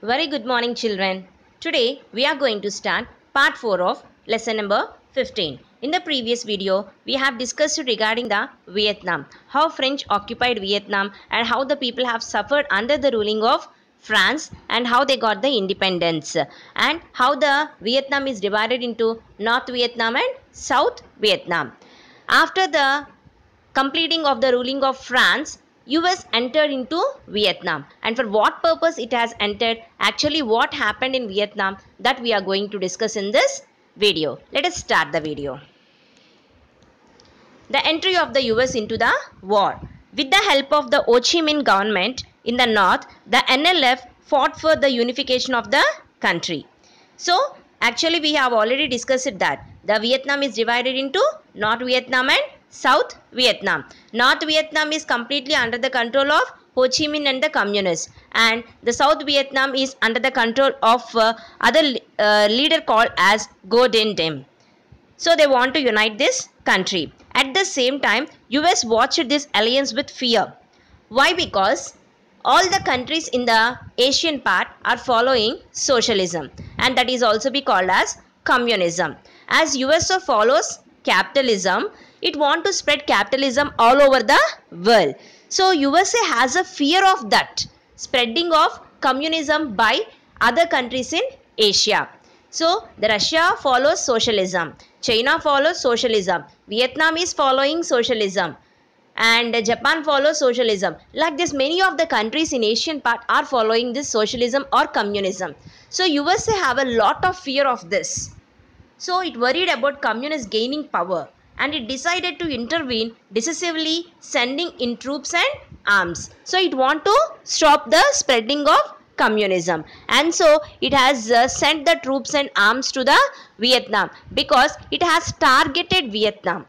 Very good morning, children. Today we are going to start part 4 of lesson number 15. In the previous video, we have discussed regarding the Vietnam, how French occupied Vietnam and how the people have suffered under the ruling of France and how they got the independence, and how the Vietnam is divided into North Vietnam and South Vietnam. After the completing of the ruling of France, US entered into Vietnam, and for what purpose it has entered, actually what happened in Vietnam, that we are going to discuss in this video. Let us start the video. The entry of the US into the war. With the help of the Ho Chi Minh government in the north, the NLF fought for the unification of the country. So actually we have already discussed that the Vietnam is divided into North Vietnam and South Vietnam. North Vietnam is completely under the control of Ho Chi Minh and the communists, and the South Vietnam is under the control of other leader called as Ngo Dinh Diem. So they want to unite this country. At the same time, US watched this alliance with fear. Why? Because all the countries in the Asian part are following socialism, and that is also be called as communism. As USA follows capitalism, it want to spread capitalism all over the world. So USA has a fear of that spreading of communism by other countries in Asia. So the Russia follows socialism, China follows socialism, Vietnam is following socialism, and Japan follows socialism. Like this, many of the countries in Asian part are following this socialism or communism. So USA have a lot of fear of this. So it worried about communists gaining power, and it decided to intervene decisively, sending in troops and arms. So it want to stop the spreading of communism, and so it has sent the troops and arms to the Vietnam, because it has targeted Vietnam.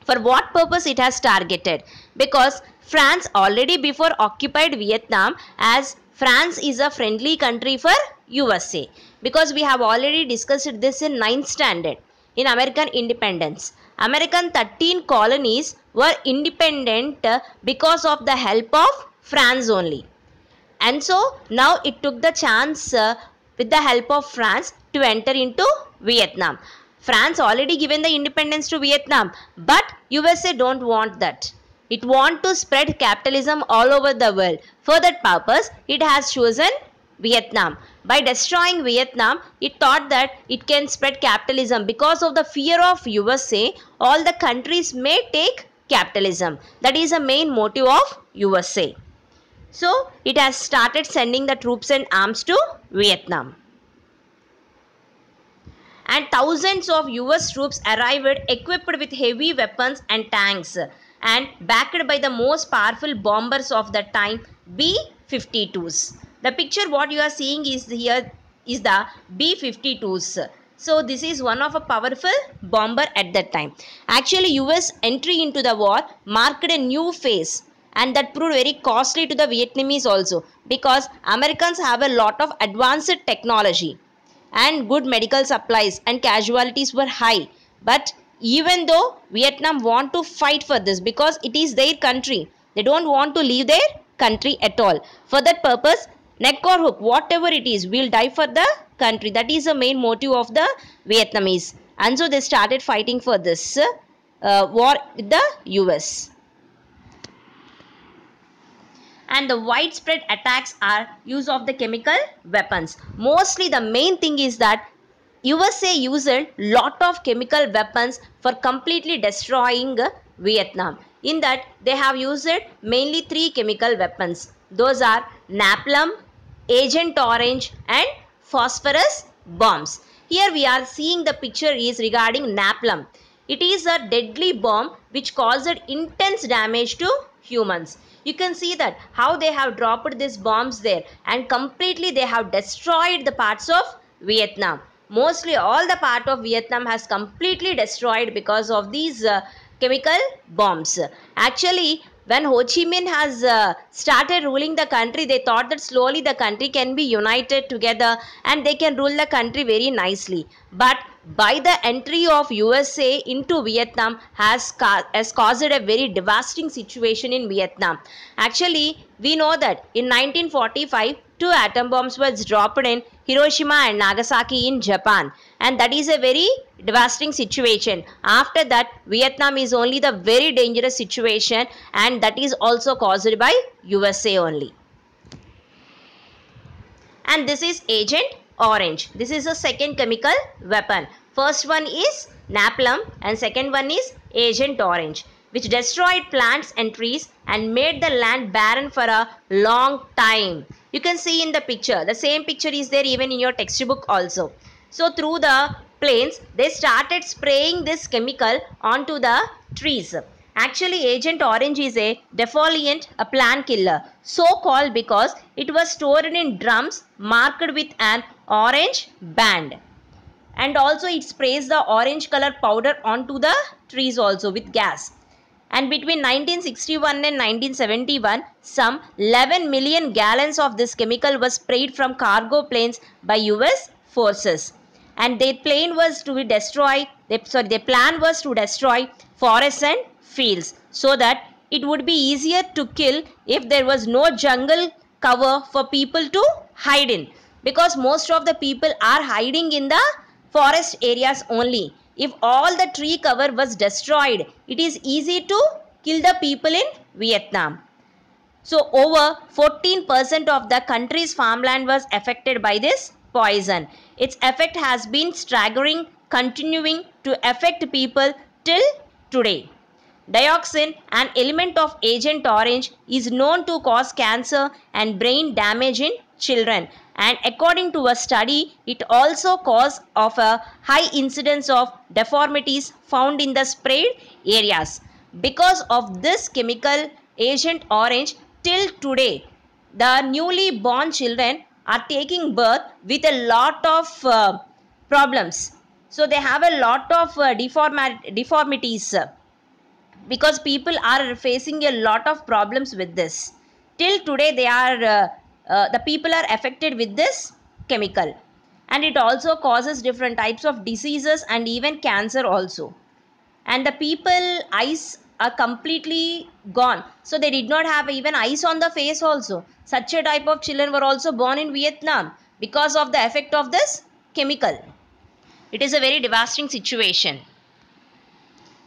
For what purpose it has targeted? Because France already before occupied Vietnam, as France is a friendly country for USA. Because we have already discussed this in 9th standard in American independence. American 13 colonies were independent because of the help of France only. And so now it took the chance with the help of France to enter into Vietnam. France already given the independence to Vietnam, but USA don't want that. It want to spread capitalism all over the world. For that purpose, it has chosen Vietnam. By destroying Vietnam, it thought that it can spread capitalism. Because of the fear of USA, all the countries may take capitalism. That is the main motive of USA. So it has started sending the troops and arms to Vietnam. And thousands of US troops arrived equipped with heavy weapons and tanks, and backed by the most powerful bombers of the time, B-52s. The picture what you are seeing is here is the B-52s. So this is one of a powerful bomber at that time. Actually, US entry into the war marked a new phase, and that proved very costly to the Vietnamese also, because Americans have a lot of advanced technology and good medical supplies, and casualties were high. But even though Vietnam want to fight for this, because it is their country, they don't want to leave their country at all. For that purpose, neck or hook, whatever it is, we'll die for the country. That is the main motive of the Vietnamese, and so they started fighting for this war with the US. And the widespread attacks are use of the chemical weapons. Mostly the main thing is that USA used a lot of chemical weapons for completely destroying Vietnam. In that, they have used mainly 3 chemical weapons. Those are napalm, Agent Orange, and phosphorus bombs. Here we are seeing the picture is regarding napalm. It is a deadly bomb which caused intense damage to humans. You can see that how they have dropped these bombs there, and completely they have destroyed the parts of Vietnam. Mostly all the part of Vietnam has completely destroyed because of these chemical bombs. Actually, when Ho Chi Minh has started ruling the country, they thought that slowly the country can be united together and they can rule the country very nicely. But by the entry of USA into Vietnam has caused a very devastating situation in Vietnam. Actually, we know that in 1945, 2 atom bombs were dropped in Hiroshima and Nagasaki in Japan, and that is a very devastating situation. After that, Vietnam is only the very dangerous situation, and that is also caused by USA only. And this is Agent Orange. This is a second chemical weapon. First one is napalm and second one is Agent Orange, which destroyed plants and trees and made the land barren for a long time. You can see in the picture. The same picture is there even in your textbook also. So through the plains, they started spraying this chemical onto the trees. Actually, Agent Orange is a defoliant, a plant killer, so called because it was stored in drums marked with an orange band. And also it sprays the orange color powder onto the trees also with gas. And between 1961 and 1971, some 11 million gallons of this chemical was sprayed from cargo planes by US forces. And their plan was to destroy forests and fields, so that it would be easier to kill if there was no jungle cover for people to hide in, because most of the people are hiding in the forest areas only. If all the tree cover was destroyed, it is easy to kill the people in Vietnam. So over 14% of the country's farmland was affected by this poison. Its effect has been staggering, continuing to affect people till today. Dioxin, an element of Agent Orange, is known to cause cancer and brain damage in children. And according to a study, it also causes of a high incidence of deformities found in the sprayed areas. Because of this chemical, Agent Orange, till today, the newly born children are taking birth with a lot of problems. So they have a lot of deformities. Because people are facing a lot of problems with this. Till today, the people are affected with this chemical, and it also causes different types of diseases and even cancer also. And the people eyes are completely gone, so they did not have even eyes on the face also. Such a type of children were also born in Vietnam because of the effect of this chemical. It is a very devastating situation.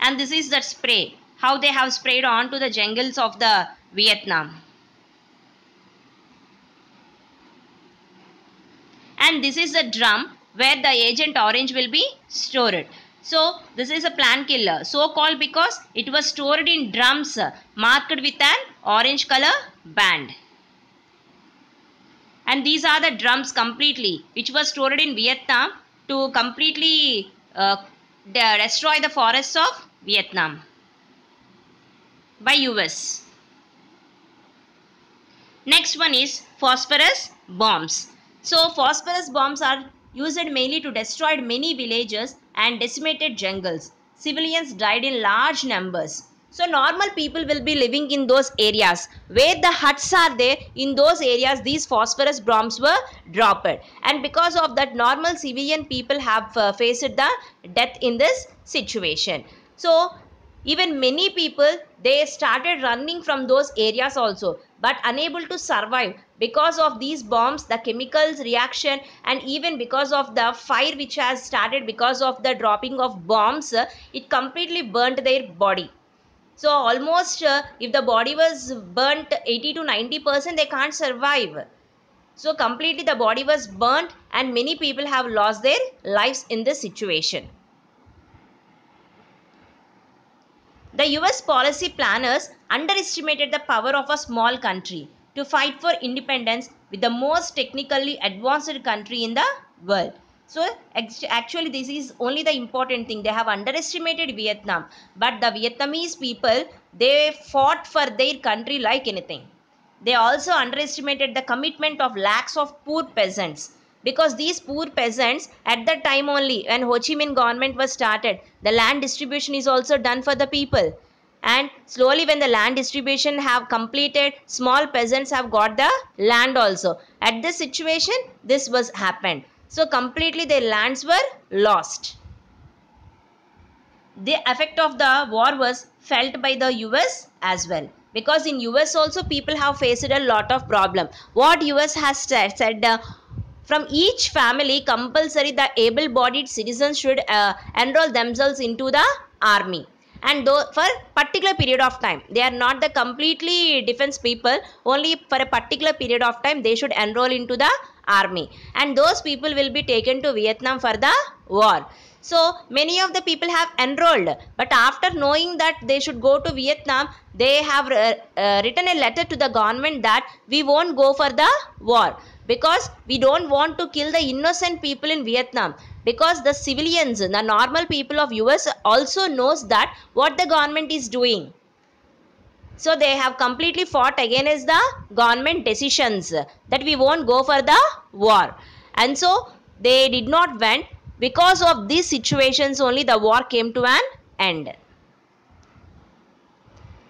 And this is that spray, how they have sprayed onto the jungles of the Vietnam. And this is the drum where the Agent Orange will be stored. So this is a plant killer, so called because it was stored in drums marked with an orange color band. And these are the drums completely which was stored in Vietnam to completely destroy the forests of Vietnam by US. Next one is phosphorus bombs. So phosphorus bombs are used mainly to destroy many villages and decimated jungles. Civilians died in large numbers. So normal people will be living in those areas where the huts are there. In those areas, these phosphorus bombs were dropped, and because of that, normal civilian people have faced the death in this situation. So even many people, they started running from those areas also, but unable to survive because of these bombs, the chemicals reaction, and even because of the fire which has started because of the dropping of bombs, it completely burnt their body. So almost if the body was burnt 80 to 90%, they can't survive. So completely the body was burnt, and many people have lost their lives in this situation. The US policy planners underestimated the power of a small country to fight for independence with the most technically advanced country in the world. So actually this is only the important thing. They have underestimated Vietnam, but the Vietnamese people, they fought for their country like anything. They also underestimated the commitment of lakhs of poor peasants, because these poor peasants at that time only, when Ho Chi Minh government was started, the land distribution is also done for the people, and slowly when the land distribution have completed, small peasants have got the land also. At this situation, this was happened. So completely their lands were lost. the effect of the war was felt by the US as well, because in US also people have faced a lot of problem. What US has said from each family compulsory the able-bodied citizens should enroll themselves into the army, and though for particular period of time, they are not the completely defense people, only for a particular period of time they should enroll into the army, and those people will be taken to Vietnam for the war. So many of the people have enrolled, but after knowing that they should go to Vietnam, they have written a letter to the government that we won't go for the war, because we don't want to kill the innocent people in Vietnam, because the civilians, the normal people of US also knows that what the government is doing. So they have completely fought against the government decisions that we won't go for the war, and so they did not went. Because of these situations only the war came to an end.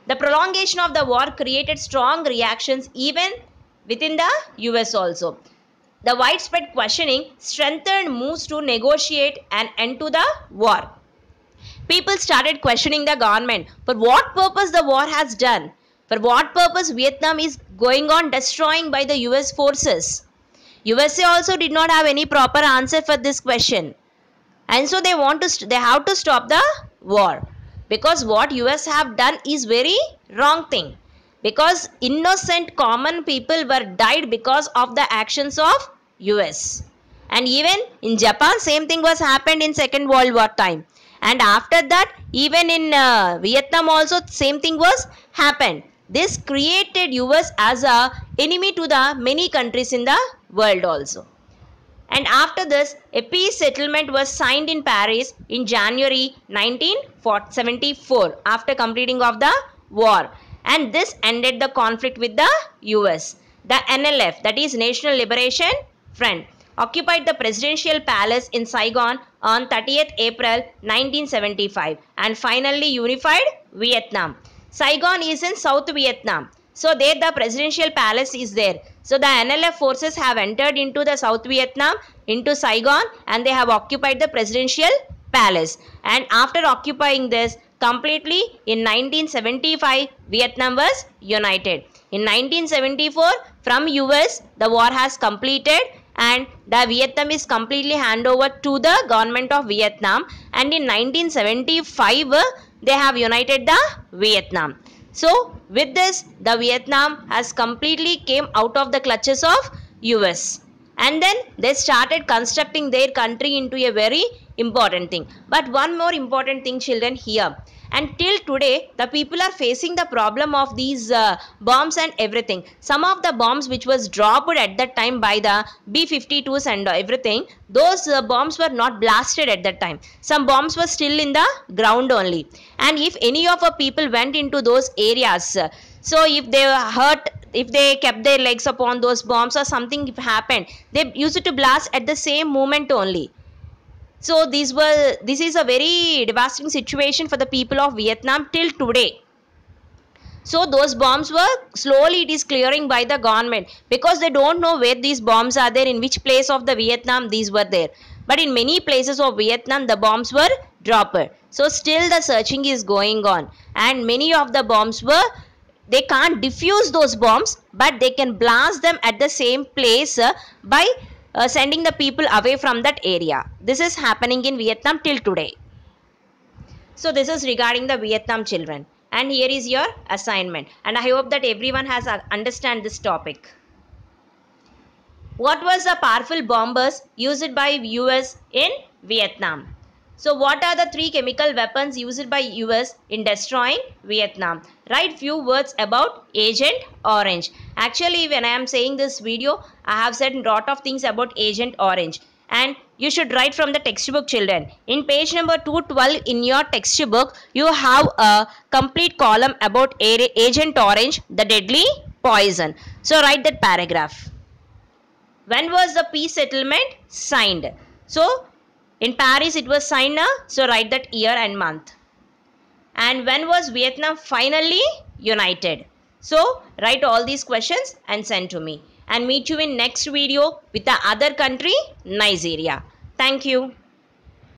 The prolongation of the war created strong reactions even within the US also. The widespread questioning strengthened moves to negotiate an end to the war. People started questioning the government for what purpose the war has done, for what purpose Vietnam is going on destroying by the US forces. USA also did not have any proper answer for this question. And so they have to stop the war, because what US have done is very wrong thing, because innocent common people were died because of the actions of US. And even in Japan same thing was happened in Second World War time, and after that even in Vietnam also same thing was happened. This created US as a enemy to the many countries in the world also. And after this, a peace settlement was signed in Paris in January 1974 after completing of the war. And this ended the conflict with the US. The NLF, that is National Liberation Front, occupied the presidential palace in Saigon on 30th April 1975 and finally unified Vietnam. Saigon is in South Vietnam. So there the presidential palace is there. So the NLF forces have entered into the South Vietnam, into Saigon, and they have occupied the presidential palace. And after occupying this completely in 1975, Vietnam was united. In 1974, from US, the war has completed and the Vietnam is completely handed over to the government of Vietnam. And in 1975, they have united the Vietnam. So with this, the Vietnam has completely came out of the clutches of US, and then they started constructing their country into a very important thing. But one more important thing, children, here, and till today the people are facing the problem of these bombs and everything. Some of the bombs which was dropped at that time by the B-52s and everything, those bombs were not blasted at that time. Some bombs were still in the ground only, and if any of our people went into those areas, so if they were hurt, if they kept their legs upon those bombs or something happened, they used to blast at the same moment only. So this is a very devastating situation for the people of Vietnam till today. So those bombs were slowly it is clearing by the government, because they don't know where these bombs are there, in which place of the Vietnam these were there. But in many places of Vietnam the bombs were dropped. So still the searching is going on, and many of the bombs were, they can't defuse those bombs, but they can blast them at the same place by sending the people away from that area. This is happening in Vietnam till today. So this is regarding the Vietnam, children, and here is your assignment, and I hope that everyone has understand this topic. What was the powerful bombers used by US in Vietnam? So what are the 3 chemical weapons used by US in destroying Vietnam? Write few words about Agent Orange. Actually, when I am saying this video, I have said a lot of things about Agent Orange. And you should write from the textbook, children. In page number 212 in your textbook, you have a complete column about Agent Orange, the deadly poison. So write that paragraph. When was the peace settlement signed? So in Paris it was signed, so write that year and month. And when was Vietnam finally united? So write all these questions and send to me. And meet you in next video with the other country, Nigeria. Thank you.